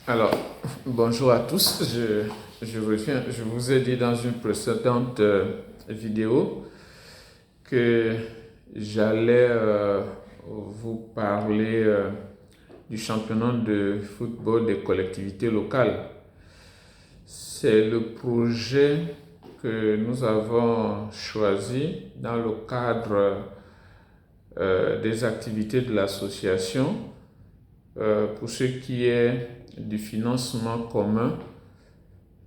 Alors, bonjour à tous. Je vous ai dit dans une précédente vidéo que j'allais vous parler du championnat de football des collectivités locales. C'est le projet que nous avons choisi dans le cadre des activités de l'association pour ce qui est du financement commun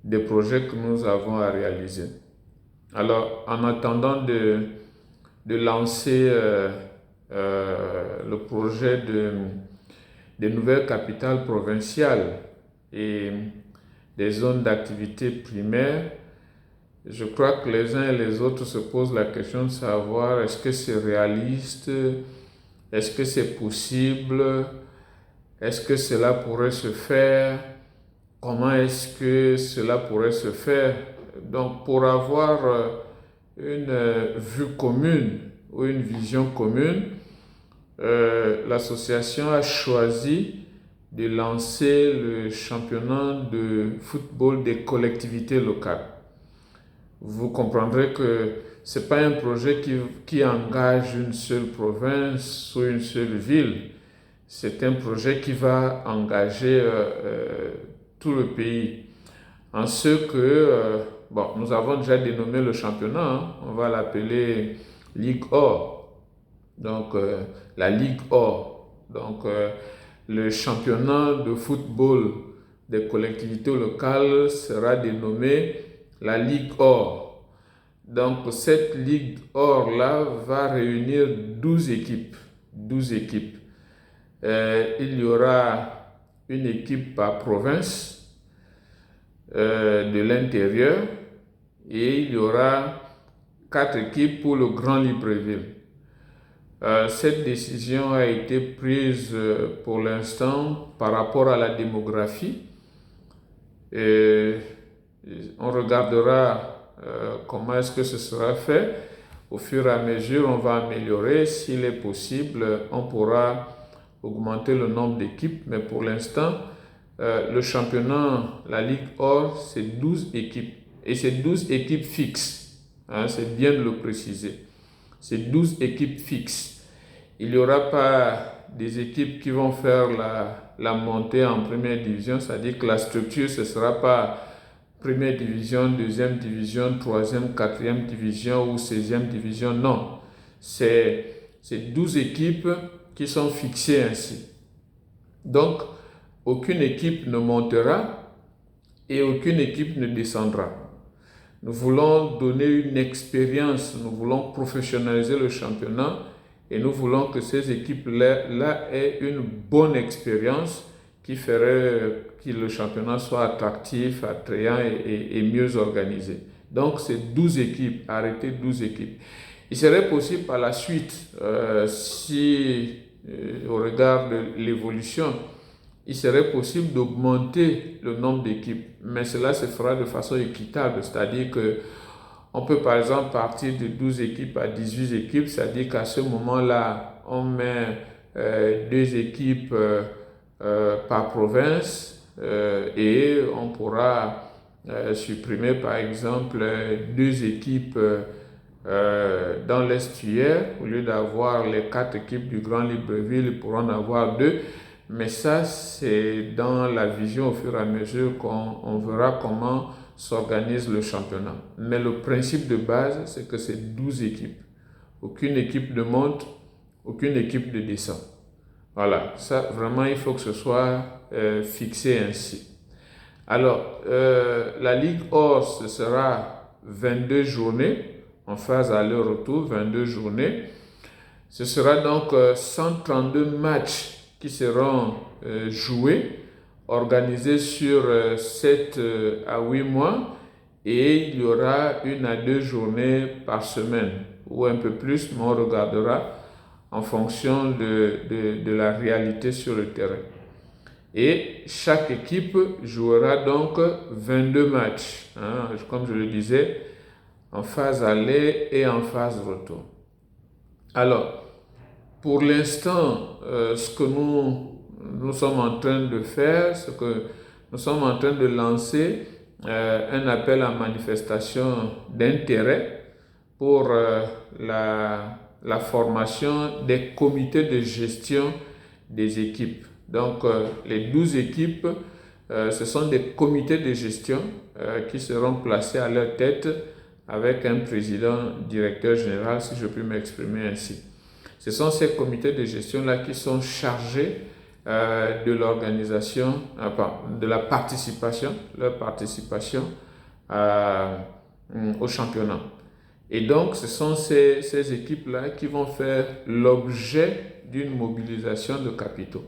des projets que nous avons à réaliser. Alors, en attendant de lancer le projet des nouvelles capitales provinciales et des zones d'activité primaire, je crois que les uns et les autres se posent la question de savoir est-ce que c'est réaliste, est-ce que c'est possible, est-ce que cela pourrait se faire, comment est-ce que cela pourrait se faire. Donc, pour avoir une vue commune ou une vision commune, l'association a choisi de lancer le championnat de football des collectivités locales. Vous comprendrez que ce n'est pas un projet qui engage une seule province ou une seule ville. C'est un projet qui va engager tout le pays. En ce que, nous avons déjà dénommé le championnat, hein. On va l'appeler Ligue Or. Donc, la Ligue Or. Donc, le championnat de football des collectivités locales sera dénommé la Ligue Or. Donc, cette Ligue Or-là va réunir 12 équipes. 12 équipes. Il y aura une équipe par province de l'intérieur et il y aura 4 équipes pour le Grand Libreville. Cette décision a été prise pour l'instant par rapport à la démographie. On regardera comment est-ce que ce sera fait. Au fur et à mesure, on va améliorer. S'il est possible, on pourra augmenter le nombre d'équipes. Mais pour l'instant, le championnat, la Ligue Or, c'est 12 équipes. Et c'est 12 équipes fixes. Hein, c'est bien de le préciser. C'est 12 équipes fixes. Il n'y aura pas des équipes qui vont faire la montée en première division, c'est-à-dire que la structure, ce ne sera pas première division, deuxième division, troisième, quatrième division ou 16e division. Non, c'est 12 équipes qui sont fixées ainsi. Donc, aucune équipe ne montera et aucune équipe ne descendra. Nous voulons donner une expérience, nous voulons professionnaliser le championnat et nous voulons que ces équipes-là aient une bonne expérience qui ferait que le championnat soit attractif, attrayant et mieux organisé. Donc, c'est 12 équipes, arrêtez 12 équipes. Il serait possible par la suite, si au regard de l'évolution, il serait possible d'augmenter le nombre d'équipes, mais cela se fera de façon équitable, c'est-à-dire que on peut par exemple partir de 12 équipes à 18 équipes, c'est-à-dire qu'à ce moment-là, on met 2 équipes par province et on pourra supprimer par exemple 2 équipes dans l'estuaire. Au lieu d'avoir les 4 équipes du Grand Libreville, ils pourront en avoir 2. Mais ça, c'est dans la vision au fur et à mesure qu'on verra comment s'organise le championnat. Mais le principe de base, c'est que c'est 12 équipes. Aucune équipe ne monte, aucune équipe ne descend. Voilà, ça vraiment, il faut que ce soit fixé ainsi. Alors, la Ligue Or, ce sera 22 journées, en phase aller-retour, 22 journées. Ce sera donc 132 matchs qui seront joués, organisés sur 7 à 8 mois, et il y aura 1 à 2 journées par semaine, ou un peu plus, mais on regardera en fonction de la réalité sur le terrain. Et chaque équipe jouera donc 22 matchs, hein, comme je le disais, en phase aller et en phase retour. Alors, pour l'instant, ce que nous sommes en train de faire, c'est que nous sommes en train de lancer un appel à manifestation d'intérêt pour la formation des comités de gestion des équipes. Donc, les 12 équipes, ce sont des comités de gestion qui seront placés à leur tête avec un président, directeur général, si je puis m'exprimer ainsi. Ce sont ces comités de gestion-là qui sont chargés de l'organisation, de leur participation au championnat. Et donc, ce sont ces équipes-là qui vont faire l'objet d'une mobilisation de capitaux.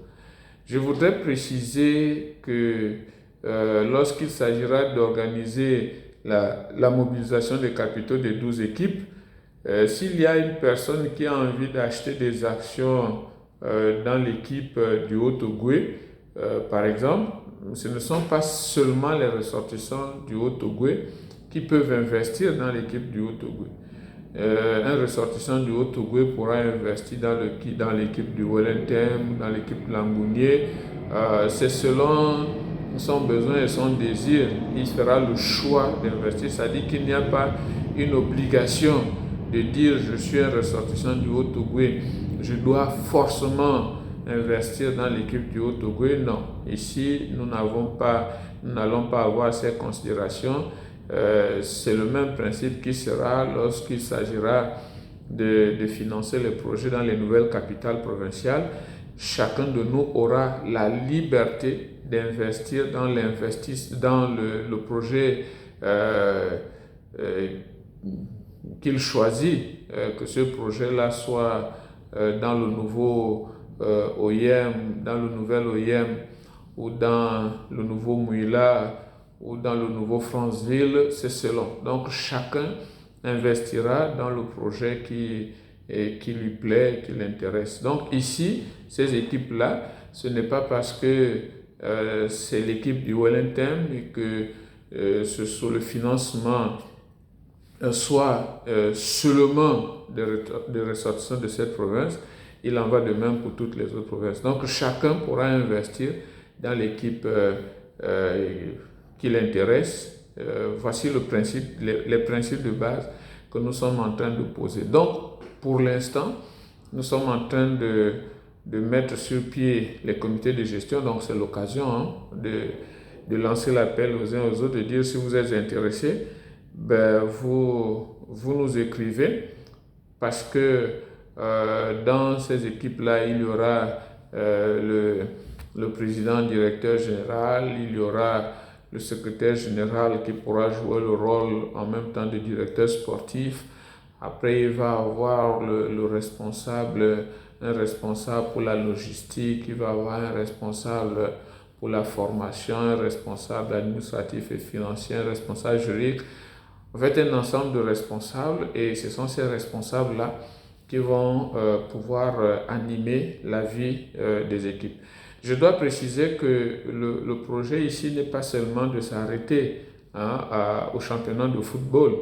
Je voudrais préciser que lorsqu'il s'agira d'organiser la mobilisation des capitaux des 12 équipes, s'il y a une personne qui a envie d'acheter des actions dans l'équipe du Haut-Ogooué, par exemple, ce ne sont pas seulement les ressortissants du Haut-Ogooué qui peuvent investir dans l'équipe du Haut-Ogooué. Un ressortissant du Haut-Ogooué pourra investir dans l'équipe du Wellington, dans l'équipe de Langounier. C'est selon son besoin et son désir. Il fera le choix d'investir. C'est-à-dire qu'il n'y a pas une obligation de dire je suis un ressortissant du Haut-Ogooué, je dois forcément investir dans l'équipe du Haut-Ogooué. Non, ici nous n'allons pas avoir ces considérations. C'est le même principe qui sera lorsqu'il s'agira de financer les projets dans les nouvelles capitales provinciales. Chacun de nous aura la liberté d'investir dans le projet qu'il choisit, que ce projet-là soit dans le nouveau OIM, dans le nouvel OIM ou dans le nouveau Mouila ou dans le nouveau Franceville, c'est selon. Donc chacun investira dans le projet qui lui plaît, qui l'intéresse. Donc ici, ces équipes-là, ce n'est pas parce que c'est l'équipe du Wellington et que le financement soit seulement des ressortissants de cette province. Il en va de même pour toutes les autres provinces. Donc chacun pourra investir dans l'équipe qui l'intéresse. Voici les principes de base que nous sommes en train de poser. Donc, pour l'instant, nous sommes en train de mettre sur pied les comités de gestion. Donc, c'est l'occasion de lancer l'appel aux uns aux autres, de dire si vous êtes intéressés, vous nous écrivez parce que dans ces équipes-là, il y aura le président directeur général, il y aura le secrétaire général qui pourra jouer le rôle en même temps de directeur sportif. Après, il va avoir un responsable pour la logistique, il va avoir un responsable pour la formation, un responsable administratif et financier, un responsable juridique. En fait, un ensemble de responsables, et ce sont ces responsables-là qui vont pouvoir animer la vie des équipes. Je dois préciser que le projet ici n'est pas seulement de s'arrêter au championnat de football.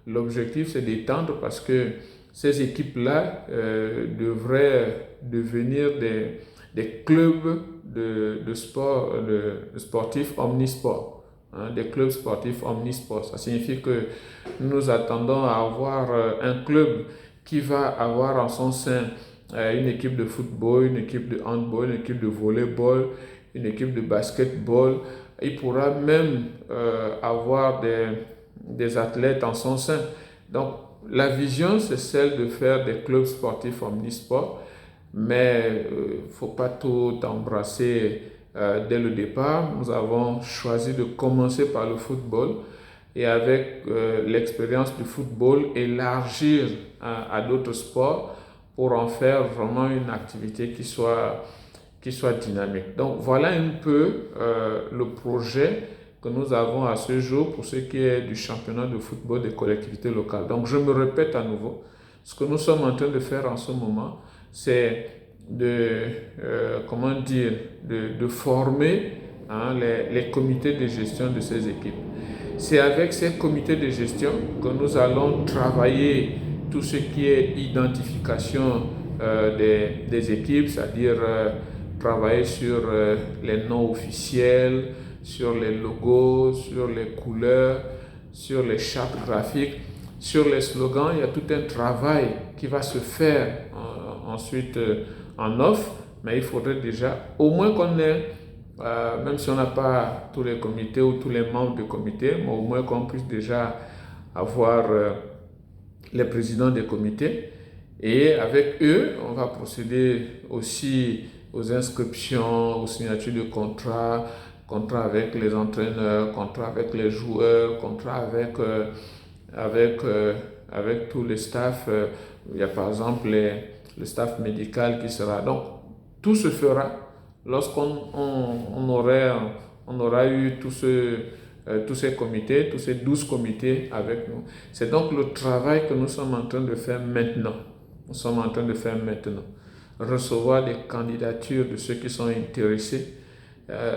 L'objectif, c'est d'étendre parce que ces équipes-là devraient devenir des clubs de sportifs omnisports. Des clubs sportifs omnisports. Ça signifie que nous attendons à avoir un club qui va avoir en son sein une équipe de football, une équipe de handball, une équipe de volleyball, une équipe de basketball. Il pourra même avoir des athlètes en son sein. Donc, la vision, c'est celle de faire des clubs sportifs omnisports, mais il ne faut pas tout embrasser dès le départ. Nous avons choisi de commencer par le football et avec l'expérience du football, élargir à d'autres sports pour en faire vraiment une activité qui soit dynamique. Donc voilà un peu le projet que nous avons à ce jour pour ce qui est du championnat de football des collectivités locales. Donc je me répète à nouveau, ce que nous sommes en train de faire en ce moment, c'est de former les comités de gestion de ces équipes. C'est avec ces comités de gestion que nous allons travailler tout ce qui est identification des équipes, c'est-à-dire travailler sur les noms officiels, sur les logos, sur les couleurs, sur les chartes graphiques, sur les slogans. Il y a tout un travail qui va se faire ensuite en off, mais il faudrait déjà au moins qu'on ait, même si on n'a pas tous les comités ou tous les membres du comité, mais au moins qu'on puisse déjà avoir les présidents des comités. Et avec eux, on va procéder aussi aux inscriptions, aux signatures de contrats, contrats avec les entraîneurs, contrats avec les joueurs, contrats avec tous les staffs. Il y a par exemple le staff médical qui sera. Donc, tout se fera lorsqu'on aura eu tous ces comités, tous ces 12 comités avec nous. C'est donc le travail que nous sommes en train de faire maintenant. Recevoir des candidatures de ceux qui sont intéressés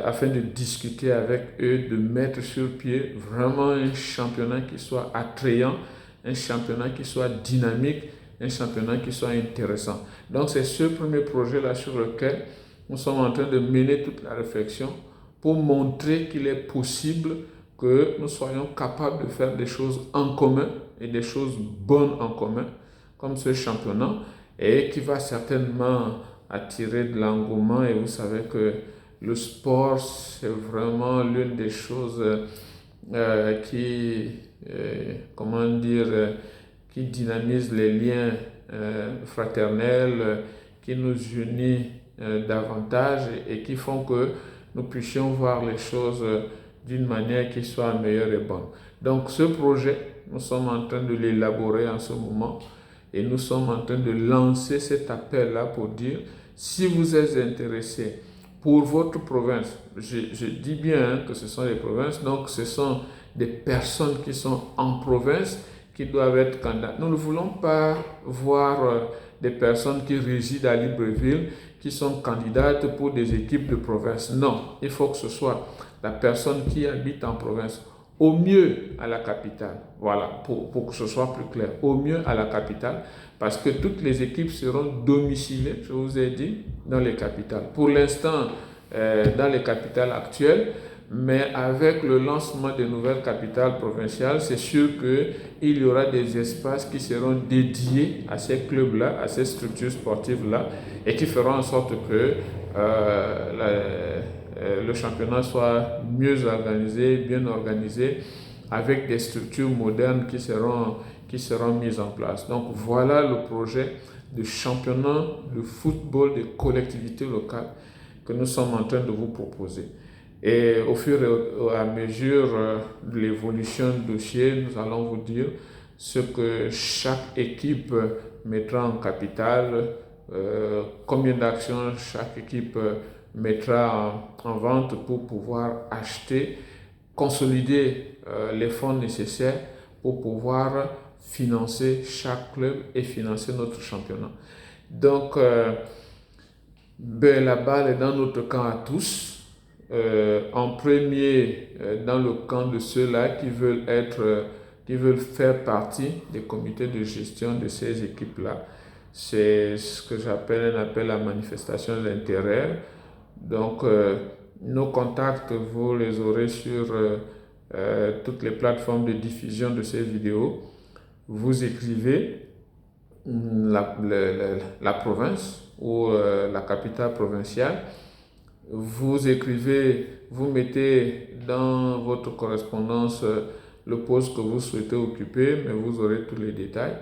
afin de discuter avec eux, de mettre sur pied vraiment un championnat qui soit attrayant, un championnat qui soit dynamique, un championnat qui soit intéressant. Donc c'est ce premier projet-là sur lequel nous sommes en train de mener toute la réflexion pour montrer qu'il est possible que nous soyons capables de faire des choses en commun et des choses bonnes en commun, comme ce championnat, et qui va certainement attirer de l'engouement. Et vous savez que le sport, c'est vraiment l'une des choses qui dynamise les liens fraternels, qui nous unit davantage et qui font que nous puissions voir les choses d'une manière qui soit meilleure et bonne. Donc ce projet, nous sommes en train de l'élaborer en ce moment et nous sommes en train de lancer cet appel-là pour dire, si vous êtes intéressé pour votre province, je dis bien que ce sont les provinces, donc ce sont des personnes qui sont en province qui doivent être candidates. Nous ne voulons pas voir des personnes qui résident à Libreville qui sont candidates pour des équipes de province. Non, il faut que ce soit la personne qui habite en province, au mieux à la capitale. Voilà, pour que ce soit plus clair, au mieux à la capitale, parce que toutes les équipes seront domiciliées, je vous ai dit, dans les capitales. Pour l'instant, dans les capitales actuelles, mais avec le lancement des nouvelles capitales provinciales, c'est sûr qu'il y aura des espaces qui seront dédiés à ces clubs-là, à ces structures sportives-là, et qui feront en sorte que le championnat soit mieux organisé, bien organisé, avec des structures modernes qui seront mises en place. Donc voilà le projet de championnat de football des collectivités locales que nous sommes en train de vous proposer. Et au fur et à mesure de l'évolution du dossier, nous allons vous dire ce que chaque équipe mettra en capital, combien d'actions chaque équipe mettra en vente pour pouvoir acheter, consolider les fonds nécessaires pour pouvoir financer chaque club et financer notre championnat. Donc, la balle est dans notre camp à tous. En premier, dans le camp de ceux-là qui veulent faire partie des comités de gestion de ces équipes-là. C'est ce que j'appelle un appel à manifestation d'intérêt. Donc, nos contacts, vous les aurez sur toutes les plateformes de diffusion de ces vidéos. Vous écrivez la province ou la capitale provinciale. Vous écrivez, vous mettez dans votre correspondance le poste que vous souhaitez occuper, mais vous aurez tous les détails.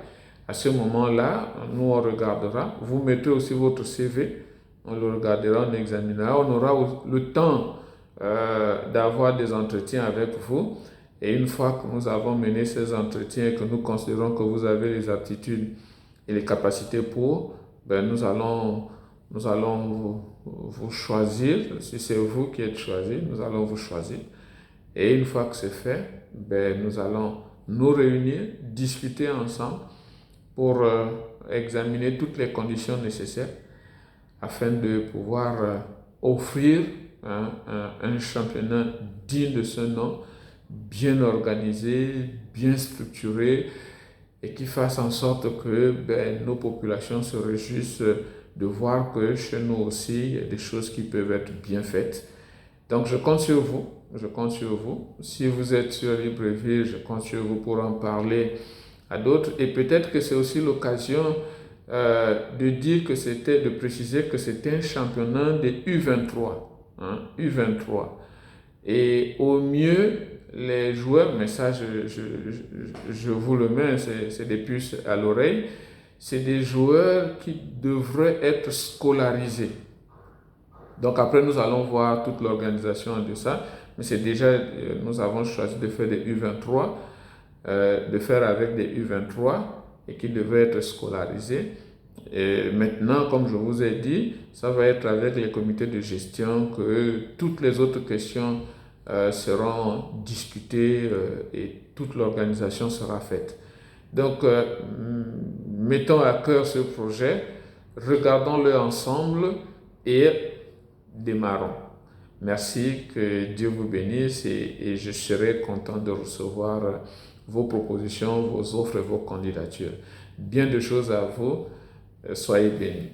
À ce moment-là, nous on regardera. Vous mettez aussi votre CV, on le regardera, on examinera. On aura le temps d'avoir des entretiens avec vous. Et une fois que nous avons mené ces entretiens et que nous considérons que vous avez les aptitudes et les capacités pour, nous allons vous choisir. Si c'est vous qui êtes choisi, nous allons vous choisir. Et une fois que c'est fait, nous allons nous réunir, discuter ensemble pour examiner toutes les conditions nécessaires afin de pouvoir offrir un championnat digne de ce nom, bien organisé, bien structuré et qui fasse en sorte que nos populations se réjouissent de voir que chez nous aussi, il y a des choses qui peuvent être bien faites Donc, je compte sur vous. Je compte sur vous. Si vous êtes sur Libreville, je compte sur vous pour en parler à d'autres. Et peut-être que c'est aussi l'occasion de préciser que c'était un championnat de U23. U23. Et au mieux, les joueurs, mais ça je vous le mets, c'est des puces à l'oreille, c'est des joueurs qui devraient être scolarisés. Donc après, nous allons voir toute l'organisation de ça, mais c'est déjà, nous avons choisi de faire des U23, de faire avec des U23 et qui devraient être scolarisés. Et maintenant, comme je vous ai dit, ça va être avec les comités de gestion que toutes les autres questions seront discutées et toute l'organisation sera faite. Donc, mettons à cœur ce projet, regardons-le ensemble et démarrons. Merci, que Dieu vous bénisse et je serai content de recevoir vos propositions, vos offres et vos candidatures. Bien de choses à vous. Soyez bénis.